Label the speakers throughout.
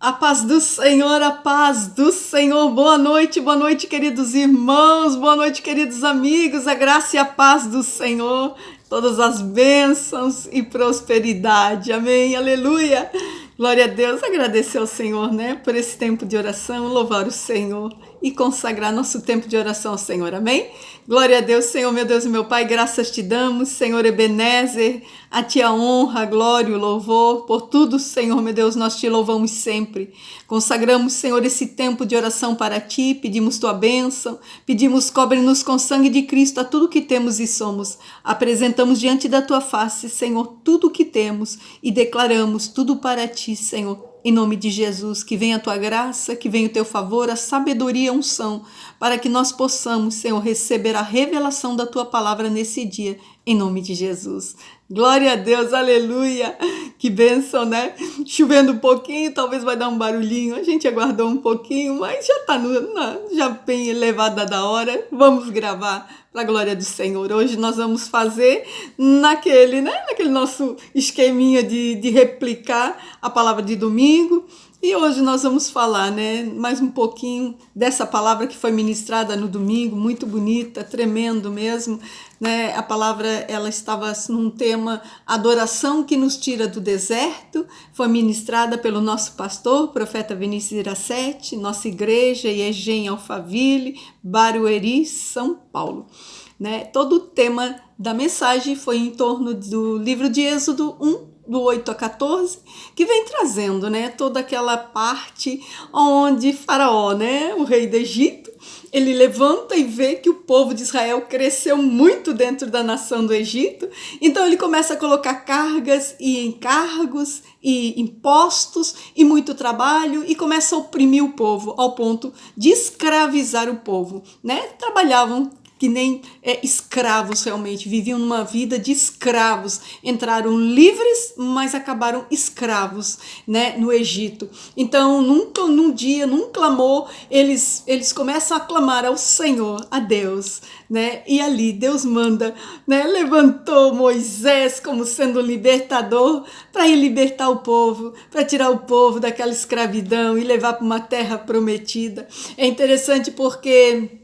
Speaker 1: A paz do Senhor, a paz do Senhor. Boa noite, queridos irmãos, boa noite, queridos amigos. A graça e a paz do Senhor, todas as bênçãos e prosperidade. Amém, aleluia. Glória a Deus, agradecer ao Senhor, né, por esse tempo de oração, louvar o Senhor e consagrar nosso tempo de oração ao Senhor, amém? Glória a Deus, Senhor, meu Deus e meu Pai, graças te damos, Senhor Ebenezer, a ti a honra, a glória, o louvor, por tudo, Senhor, meu Deus, nós te louvamos sempre. Consagramos, Senhor, esse tempo de oração para ti, pedimos tua bênção, pedimos cobre-nos com sangue de Cristo a tudo que temos e somos. Apresentamos diante da tua face, Senhor, tudo o que temos e declaramos tudo para ti, Senhor. Em nome de Jesus, que venha a tua graça, que venha o teu favor, a sabedoria e a unção, para que nós possamos, Senhor, receber a revelação da tua palavra nesse dia, em nome de Jesus. Glória a Deus, aleluia, que bênção, né? Chovendo um pouquinho, talvez vai dar um barulhinho, a gente aguardou um pouquinho, mas já está já bem elevada da hora, vamos gravar para a glória do Senhor. Hoje nós vamos fazer naquele nosso esqueminha de replicar a palavra de domingo. E hoje nós vamos falar, né, mais um pouquinho dessa palavra que foi ministrada no domingo, muito bonita, tremendo mesmo, né? A palavra, ela estava num tema adoração que nos tira do deserto, foi ministrada pelo nosso pastor, profeta Vinícius Iracete, nossa igreja, IEG em Alphaville, Barueri, São Paulo. Né? Todo o tema da mensagem foi em torno do livro de Êxodo 1, do 8 a 14, que vem trazendo, né, toda aquela parte onde Faraó, né, o rei do Egito, ele levanta e vê que o povo de Israel cresceu muito dentro da nação do Egito, então ele começa a colocar cargas e encargos e impostos e muito trabalho e começa a oprimir o povo ao ponto de escravizar o povo, né? Trabalhavam que nem escravos realmente, viviam numa vida de escravos, entraram livres, mas acabaram escravos, né, no Egito. Então, num dia, num clamor, eles começam a clamar ao Senhor, a Deus, né, e ali Deus manda, né, levantou Moisés como sendo o libertador para ir libertar o povo, para tirar o povo daquela escravidão e levar para uma terra prometida. É interessante porque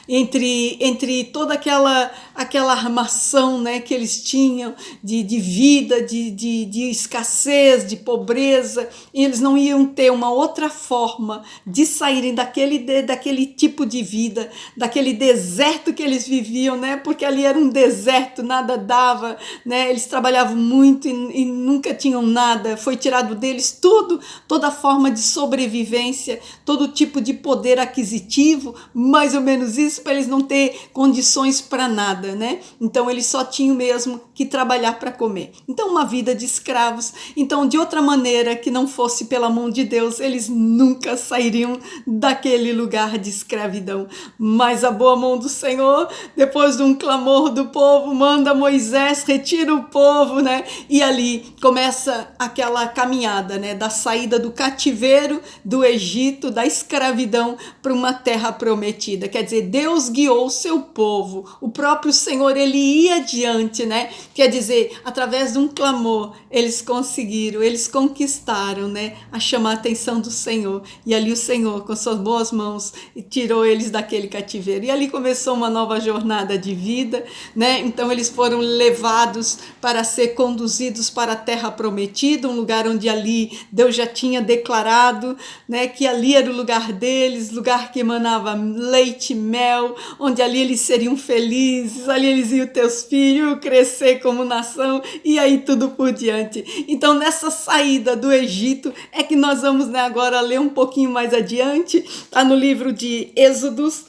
Speaker 1: entre toda aquela armação, né, que eles tinham de vida, de escassez, de pobreza, e eles não iam ter uma outra forma de saírem daquele tipo de vida, daquele deserto que eles viviam, né, porque ali era um deserto, nada dava, né, eles trabalhavam muito e nunca tinham nada, foi tirado deles tudo, toda forma de sobrevivência, todo tipo de poder aquisitivo, mais ou menos isso, para eles não ter condições para nada, né? Então eles só tinham mesmo que trabalhar para comer. Então uma vida de escravos. Então de outra maneira que não fosse pela mão de Deus, eles nunca sairiam daquele lugar de escravidão. Mas a boa mão do Senhor, depois de um clamor do povo, manda Moisés, retira o povo, né? E ali começa aquela caminhada, né? Da saída do cativeiro do Egito, da escravidão para uma terra prometida. Quer dizer, Deus guiou o seu povo, o próprio Senhor, ele ia adiante, né? Quer dizer, através de um clamor, eles conseguiram, eles conquistaram, né? A chamar a atenção do Senhor. E ali o Senhor, com suas boas mãos, tirou eles daquele cativeiro. E ali começou uma nova jornada de vida, né? Então eles foram levados para ser conduzidos para a terra prometida, um lugar onde ali Deus já tinha declarado, né? Que ali era o lugar deles, lugar que emanava leite, mel, onde ali eles seriam felizes, ali eles iam ter os filhos, crescer como nação e aí tudo por diante. Então nessa saída do Egito é que nós vamos, né, agora ler um pouquinho mais adiante, está no livro de Êxodos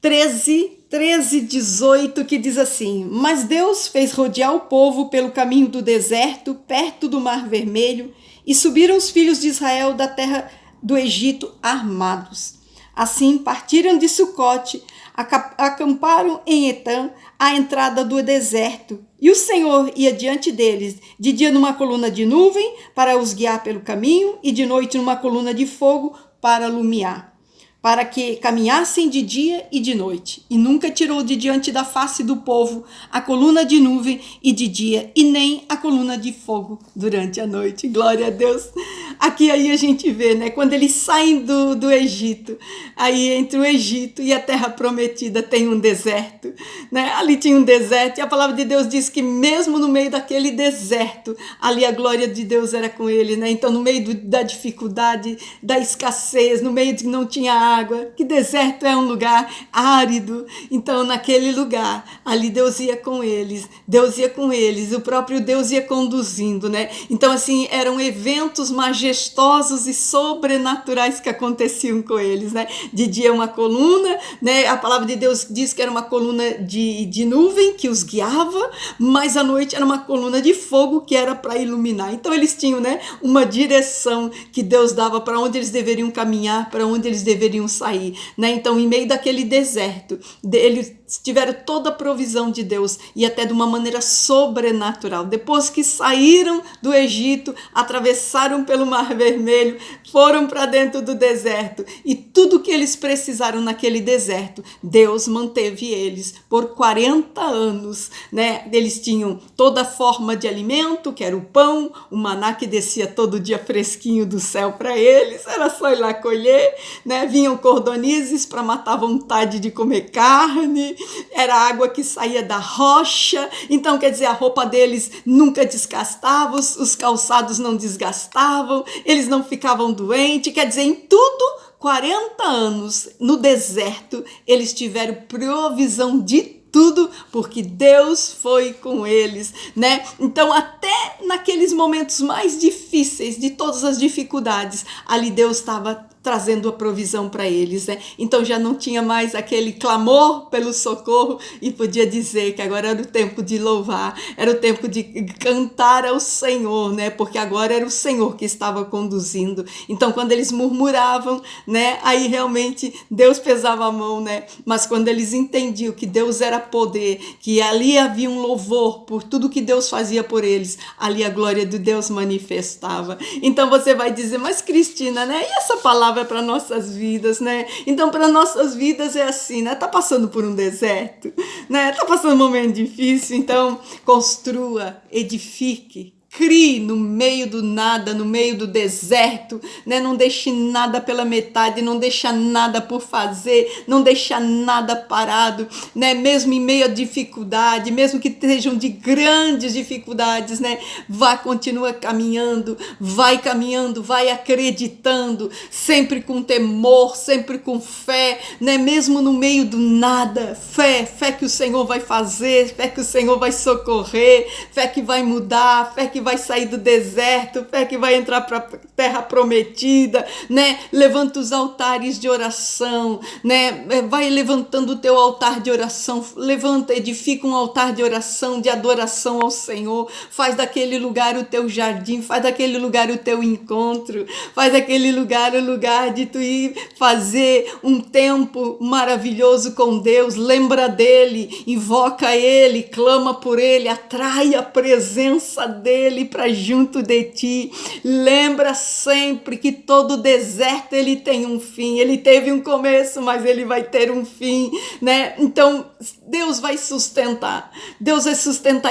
Speaker 1: 13:18, que diz assim: Mas Deus fez rodear o povo pelo caminho do deserto, perto do Mar Vermelho, e subiram os filhos de Israel da terra do Egito armados. Assim partiram de Sucote, acamparam em Etã, à entrada do deserto, e o Senhor ia diante deles, de dia numa coluna de nuvem para os guiar pelo caminho, e de noite numa coluna de fogo para alumiar. para que caminhassem de dia e de noite, e nunca tirou de diante da face do povo a coluna de nuvem e de dia, e nem a coluna de fogo durante a noite. Glória a Deus. Aqui aí a gente vê, né, quando eles saem do Egito, aí entre o Egito e a terra prometida tem um deserto, né? Ali tinha um deserto, e a palavra de Deus diz que mesmo no meio daquele deserto, ali a glória de Deus era com ele, né? Então no meio da dificuldade, da escassez, no meio de que não tinha água, que deserto é um lugar árido, então naquele lugar, ali Deus ia com eles, o próprio Deus ia conduzindo, né? Então assim, eram eventos majestosos e sobrenaturais que aconteciam com eles, né? De dia uma coluna, né? A palavra de Deus diz que era uma coluna de nuvem que os guiava, mas à noite era uma coluna de fogo que era para iluminar. Então eles tinham, né, uma direção que Deus dava para onde eles deveriam caminhar, para onde eles deveriam sair, né? Então, em meio daquele deserto, eles tiveram toda a provisão de Deus e até de uma maneira sobrenatural. Depois que saíram do Egito, atravessaram pelo Mar Vermelho, foram para dentro do deserto e tudo que eles precisaram naquele deserto, Deus manteve eles por 40 anos, né? Eles tinham toda forma de alimento, que era o pão, o maná que descia todo dia fresquinho do céu para eles, era só ir lá colher, né? Vinham cordonizes para matar a vontade de comer carne, era água que saía da rocha, então quer dizer, a roupa deles nunca desgastava, os calçados não desgastavam, eles não ficavam doentes, quer dizer, em tudo 40 anos no deserto, eles tiveram provisão de tudo, porque Deus foi com eles, né? Então, até naqueles momentos mais difíceis, de todas as dificuldades, ali Deus estava trazendo a provisão para eles, né? Então já não tinha mais aquele clamor pelo socorro e podia dizer que agora era o tempo de louvar, era o tempo de cantar ao Senhor, né? Porque agora era o Senhor que estava conduzindo. Então quando eles murmuravam, né? Aí realmente Deus pesava a mão, né? Mas quando eles entendiam que Deus era poder, que ali havia um louvor por tudo que Deus fazia por eles, ali a glória de Deus manifestava. Então você vai dizer, mas Cristina, né? E essa palavra para nossas vidas, né? Então, para nossas vidas é assim, né? Tá passando por um deserto, né? Tá passando um momento difícil, então construa, edifique, crie no meio do nada, no meio do deserto, né? Não deixe nada pela metade, não deixa nada por fazer, não deixa nada parado, né? Mesmo em meio à dificuldade, mesmo que sejam de grandes dificuldades, né? Continua caminhando, vai acreditando, sempre com temor, sempre com fé, né? Mesmo no meio do nada, fé que o Senhor vai fazer, fé que o Senhor vai socorrer, fé que vai mudar, fé que vai sair do deserto, fé que vai entrar para a terra prometida, né? Levanta os altares de oração, né? Vai levantando o teu altar de oração, levanta, edifica um altar de oração, de adoração ao Senhor, faz daquele lugar o teu jardim, faz daquele lugar o teu encontro, faz daquele lugar o lugar de tu ir fazer um tempo maravilhoso com Deus, lembra dele, invoca ele, clama por ele, atrai a presença dele para junto de ti. Lembra sempre que todo deserto ele tem um fim, ele teve um começo, mas ele vai ter um fim, né? Então Deus vai sustentar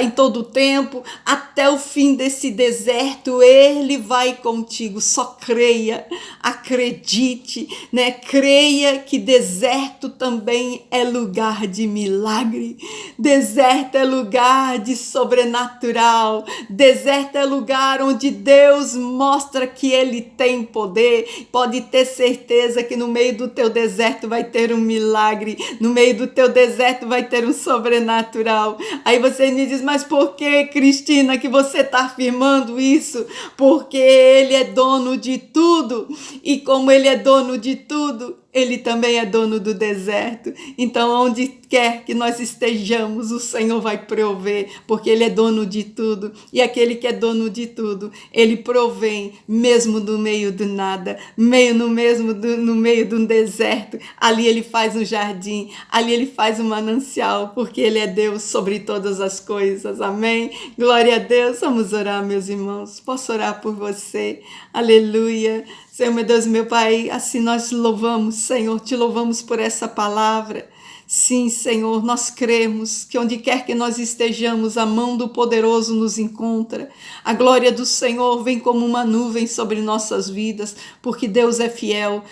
Speaker 1: em todo o tempo, até o fim desse deserto, ele vai contigo. Só creia, acredite, né? Creia que deserto também é lugar de milagre, deserto é lugar de sobrenatural, deserto é lugar onde Deus mostra que ele tem poder. Pode ter certeza que no meio do teu deserto vai ter um milagre, no meio do teu deserto vai ter um sobrenatural. Aí você me diz, mas por que, Cristina, que você está afirmando isso? Porque ele é dono de tudo, e como ele é dono de tudo, ele também é dono do deserto. Então, onde quer que nós estejamos, o Senhor vai prover, porque ele é dono de tudo. E aquele que é dono de tudo, ele provém, mesmo no meio do nada, no meio de um deserto. Ali ele faz um jardim, ali ele faz um manancial, porque ele é Deus sobre todas as coisas. Amém? Glória a Deus. Vamos orar, meus irmãos. Posso orar por você? Aleluia. Senhor, meu Deus, meu Pai, assim nós louvamos, Senhor, te louvamos por essa palavra. Sim, Senhor, nós cremos que onde quer que nós estejamos, a mão do poderoso nos encontra. A glória do Senhor vem como uma nuvem sobre nossas vidas, porque Deus é fiel,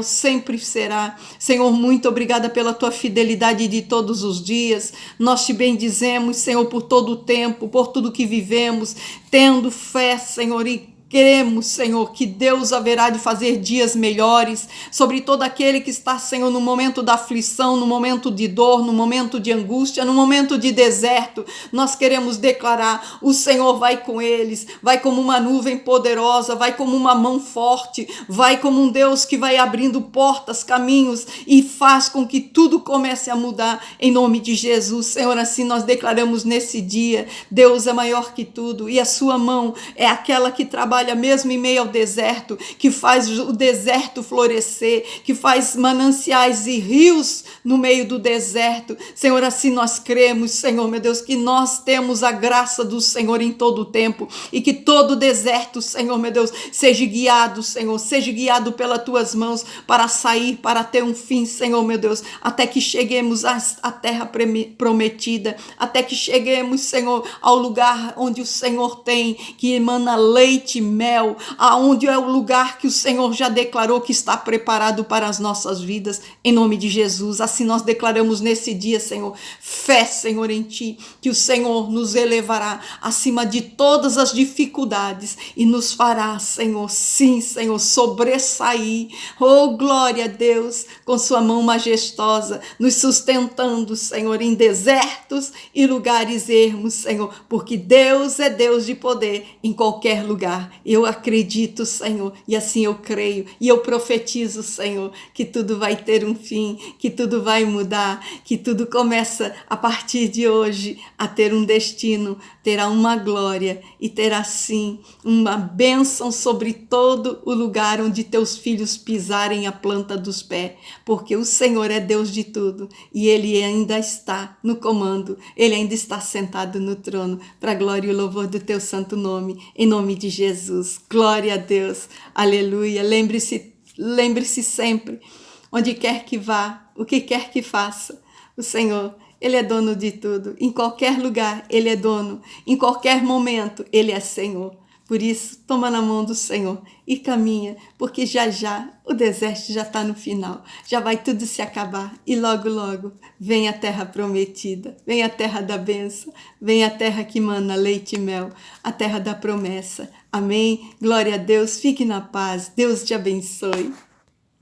Speaker 1: sempre será. Senhor, muito obrigada pela tua fidelidade de todos os dias. Nós te bendizemos, Senhor, por todo o tempo, por tudo que vivemos, tendo fé, Senhor, e cremos, Senhor, que Deus haverá de fazer dias melhores sobre todo aquele que está, Senhor, no momento da aflição, no momento de dor, no momento de angústia, no momento de deserto. Nós queremos declarar: o Senhor vai com eles, vai como uma nuvem poderosa, vai como uma mão forte, vai como um Deus que vai abrindo portas, caminhos e faz com que tudo comece a mudar em nome de Jesus. Senhor, assim nós declaramos nesse dia: Deus é maior que tudo e a sua mão é aquela que trabalha mesmo em meio ao deserto, que faz o deserto florescer, que faz mananciais e rios no meio do deserto. Senhor, assim nós cremos, Senhor, meu Deus, que nós temos a graça do Senhor em todo o tempo e que todo deserto, Senhor, meu Deus, seja guiado, Senhor, seja guiado pelas tuas mãos para sair, para ter um fim, Senhor, meu Deus, até que cheguemos à terra prometida, até que cheguemos, Senhor, ao lugar onde o Senhor tem, que emana leite e mel, aonde é o lugar que o Senhor já declarou que está preparado para as nossas vidas, em nome de Jesus. Assim nós declaramos nesse dia, Senhor, fé, Senhor, em Ti, que o Senhor nos elevará acima de todas as dificuldades e nos fará, Senhor, sim, Senhor, sobressair, oh glória a Deus, com sua mão majestosa, nos sustentando, Senhor, em desertos e lugares ermos, Senhor, porque Deus é Deus de poder em qualquer lugar. Eu acredito, Senhor, e assim eu creio, e eu profetizo, Senhor, que tudo vai ter um fim, que tudo vai mudar, que tudo começa a partir de hoje a ter um destino, terá uma glória e terá sim uma bênção sobre todo o lugar onde teus filhos pisarem a planta dos pés, porque o Senhor é Deus de tudo e Ele ainda está no comando, Ele ainda está sentado no trono, para a glória e o louvor do teu santo nome, em nome de Jesus. Glória a Deus, aleluia. Lembre-se sempre, onde quer que vá, o que quer que faça, o Senhor, Ele é dono de tudo. Em qualquer lugar, Ele é dono. Em qualquer momento, Ele é Senhor. Por isso, toma na mão do Senhor e caminha, porque já já o deserto já está no final, já vai tudo se acabar e logo, logo vem a terra prometida, vem a terra da bênção, vem a terra que mana leite e mel, a terra da promessa. Amém? Glória a Deus, fique na paz, Deus te abençoe.